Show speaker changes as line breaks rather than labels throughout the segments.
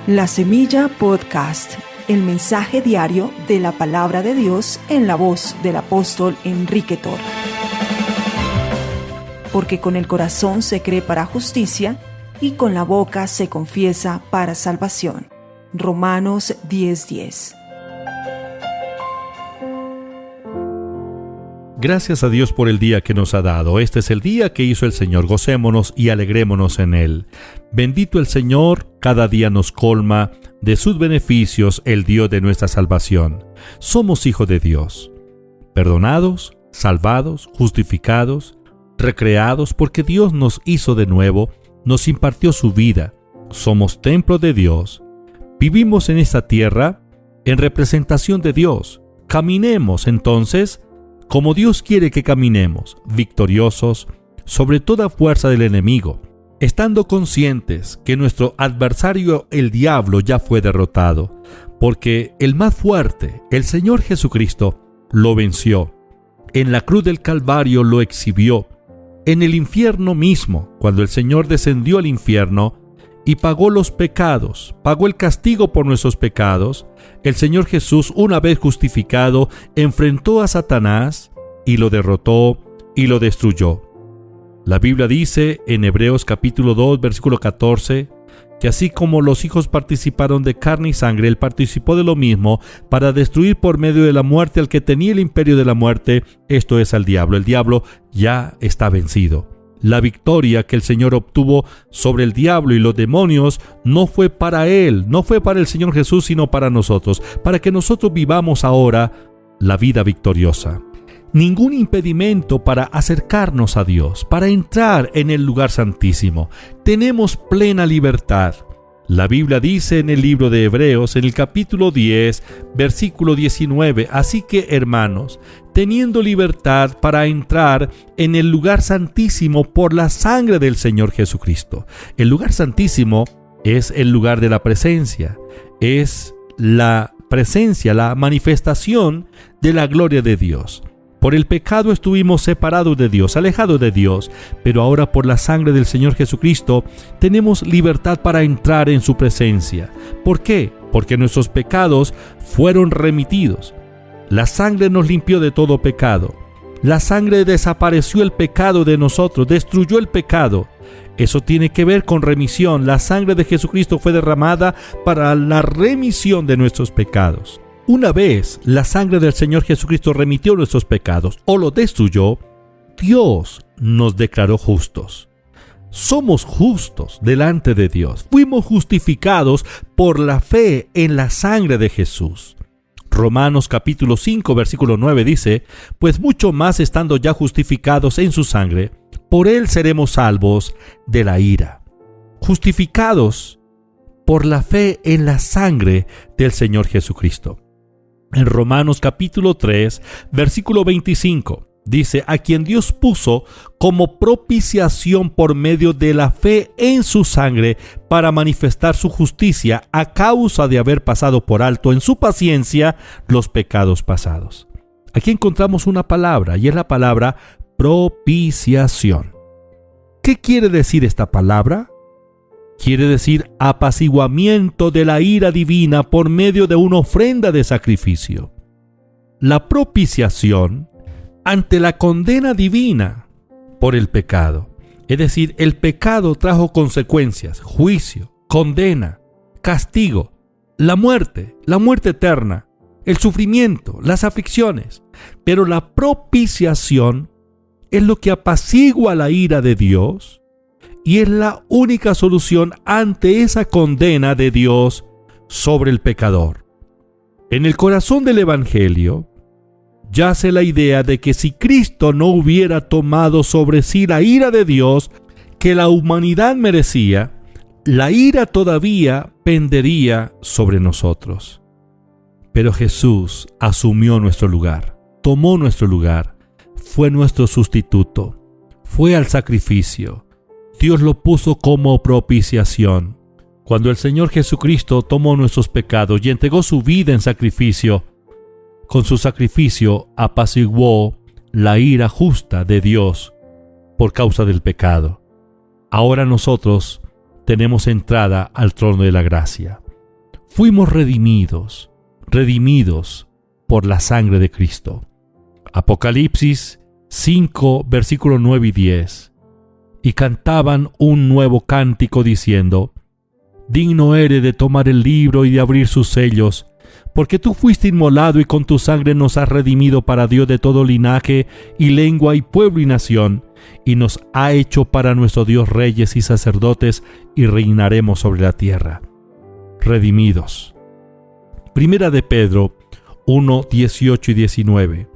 La Semilla Podcast, el mensaje diario de la palabra de Dios en la voz del apóstol Enrique Torres. Porque con el corazón se cree para justicia y con la boca se confiesa para salvación. Romanos 10:10.
Gracias a Dios por el día que nos ha dado. Este es el día que hizo el Señor. Gocémonos y alegrémonos en Él. Bendito el Señor, cada día nos colma de sus beneficios el Dios de nuestra salvación. Somos hijos de Dios, perdonados, salvados, justificados, recreados, porque Dios nos hizo de nuevo, nos impartió su vida. Somos templo de Dios. Vivimos en esta tierra en representación de Dios. Caminemos entonces como Dios quiere que caminemos, victoriosos sobre toda fuerza del enemigo, estando conscientes que nuestro adversario, el diablo, ya fue derrotado, porque el más fuerte, el Señor Jesucristo, lo venció. En la cruz del Calvario lo exhibió. En el infierno mismo, cuando el Señor descendió al infierno y pagó los pecados, pagó el castigo por nuestros pecados, el Señor Jesús, una vez justificado, enfrentó a Satanás y lo derrotó y lo destruyó. La Biblia dice en Hebreos capítulo 2, versículo 14, que así como los hijos participaron de carne y sangre, Él participó de lo mismo para destruir por medio de la muerte al que tenía el imperio de la muerte, esto es al diablo. El diablo ya está vencido. La victoria que el Señor obtuvo sobre el diablo y los demonios no fue para Él, no fue para el Señor Jesús, sino para nosotros, para que nosotros vivamos ahora la vida victoriosa. Ningún impedimento para acercarnos a Dios, para entrar en el lugar santísimo. Tenemos plena libertad. La Biblia dice en el libro de Hebreos, en el capítulo 10, versículo 19, así que, hermanos, teniendo libertad para entrar en el lugar santísimo por la sangre del Señor Jesucristo. El lugar santísimo es el lugar de la presencia, es la presencia, la manifestación de la gloria de Dios. Por el pecado estuvimos separados de Dios, alejados de Dios, pero ahora por la sangre del Señor Jesucristo tenemos libertad para entrar en su presencia. ¿Por qué? Porque nuestros pecados fueron remitidos. La sangre nos limpió de todo pecado. La sangre desapareció el pecado de nosotros, destruyó el pecado. Eso tiene que ver con remisión. La sangre de Jesucristo fue derramada para la remisión de nuestros pecados. Una vez la sangre del Señor Jesucristo remitió nuestros pecados o los destruyó, Dios nos declaró justos. Somos justos delante de Dios. Fuimos justificados por la fe en la sangre de Jesús. Romanos capítulo 5, versículo 9 dice, pues mucho más estando ya justificados en su sangre, por Él seremos salvos de la ira. Justificados por la fe en la sangre del Señor Jesucristo. En Romanos capítulo 3, versículo 25, dice, a quien Dios puso como propiciación por medio de la fe en su sangre para manifestar su justicia a causa de haber pasado por alto en su paciencia los pecados pasados. Aquí encontramos una palabra y es la palabra propiciación. ¿Qué quiere decir esta palabra? Quiere decir apaciguamiento de la ira divina por medio de una ofrenda de sacrificio. La propiciación ante la condena divina por el pecado. Es decir, el pecado trajo consecuencias, juicio, condena, castigo, la muerte eterna, el sufrimiento, las aflicciones. Pero la propiciación es lo que apacigua la ira de Dios y es la única solución ante esa condena de Dios sobre el pecador. En el corazón del Evangelio yace la idea de que si Cristo no hubiera tomado sobre sí la ira de Dios que la humanidad merecía, la ira todavía pendería sobre nosotros. Pero Jesús asumió nuestro lugar, tomó nuestro lugar, fue nuestro sustituto, fue al sacrificio. Dios lo puso como propiciación. Cuando el Señor Jesucristo tomó nuestros pecados y entregó su vida en sacrificio, con su sacrificio apaciguó la ira justa de Dios por causa del pecado. Ahora nosotros tenemos entrada al trono de la gracia. fuimos redimidos por la sangre de Cristo. Apocalipsis 5, versículos 9 y 10. Y cantaban un nuevo cántico diciendo: digno eres de tomar el libro y de abrir sus sellos, porque tú fuiste inmolado y con tu sangre nos has redimido para Dios de todo linaje y lengua y pueblo y nación, y nos ha hecho para nuestro Dios reyes y sacerdotes, y reinaremos sobre la tierra. Redimidos. Primera de Pedro 1, 18 y 19.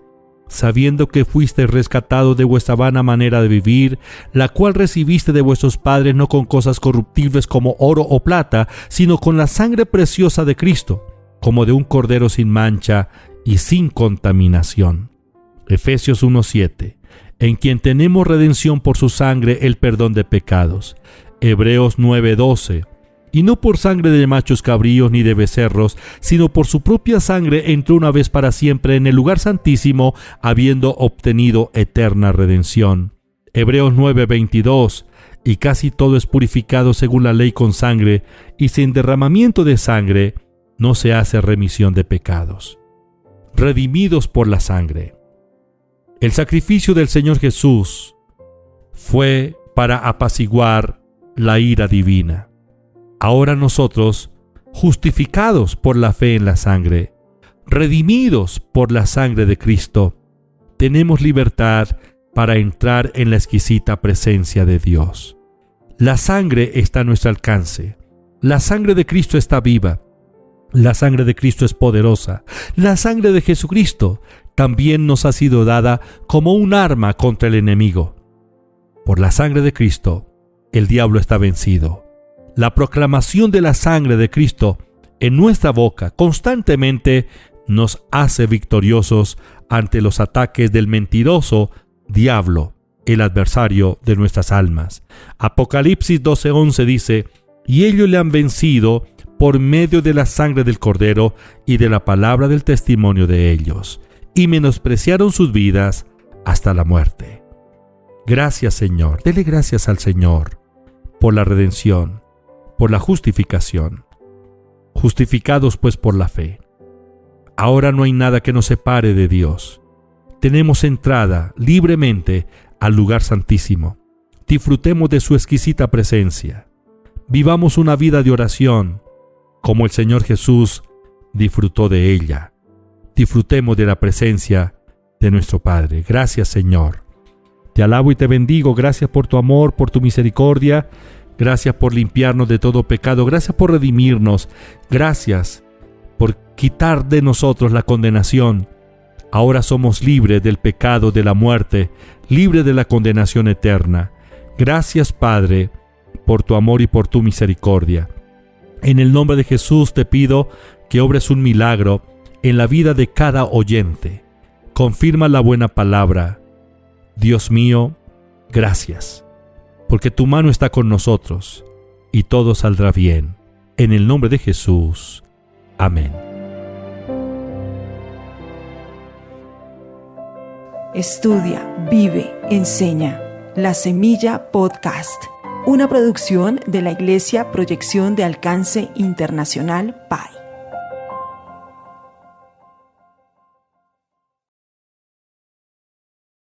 Sabiendo que fuisteis rescatados de vuestra vana manera de vivir, la cual recibiste de vuestros padres, no con cosas corruptibles como oro o plata, sino con la sangre preciosa de Cristo, como de un cordero sin mancha y sin contaminación. Efesios 1:7. En quien tenemos redención por su sangre, el perdón de pecados. Hebreos 9:12. Y no por sangre de machos cabríos ni de becerros, sino por su propia sangre entró una vez para siempre en el lugar santísimo, habiendo obtenido eterna redención. Hebreos 9:22. Y casi todo es purificado según la ley con sangre, y sin derramamiento de sangre no se hace remisión de pecados. Redimidos por la sangre. El sacrificio del Señor Jesús fue para apaciguar la ira divina. Ahora nosotros, justificados por la fe en la sangre, redimidos por la sangre de Cristo, tenemos libertad para entrar en la exquisita presencia de Dios. La sangre está a nuestro alcance. La sangre de Cristo está viva. La sangre de Cristo es poderosa. La sangre de Jesucristo también nos ha sido dada como un arma contra el enemigo. Por la sangre de Cristo, el diablo está vencido. La proclamación de la sangre de Cristo en nuestra boca constantemente nos hace victoriosos ante los ataques del mentiroso diablo, el adversario de nuestras almas. Apocalipsis 12:11 dice: y ellos le han vencido por medio de la sangre del Cordero y de la palabra del testimonio de ellos, y menospreciaron sus vidas hasta la muerte. Gracias, Señor. Dele gracias al Señor por la redención, por la justificación. Justificados pues por la fe. Ahora no hay nada que nos separe de Dios. Tenemos entrada libremente al lugar santísimo. Disfrutemos de su exquisita presencia. Vivamos una vida de oración, como el Señor Jesús disfrutó de ella. Disfrutemos de la presencia de nuestro Padre. Gracias, Señor. Te alabo y te bendigo. Gracias por tu amor, por tu misericordia. Gracias por limpiarnos de todo pecado. Gracias por redimirnos. Gracias por quitar de nosotros la condenación. Ahora somos libres del pecado, de la muerte, libres de la condenación eterna. Gracias, Padre, por tu amor y por tu misericordia. En el nombre de Jesús te pido que obres un milagro en la vida de cada oyente. Confirma la buena palabra. Dios mío, gracias, porque tu mano está con nosotros y todo saldrá bien. En el nombre de Jesús. Amén.
Estudia, vive, enseña. La Semilla Podcast, una producción de la Iglesia Proyección de Alcance Internacional PAI.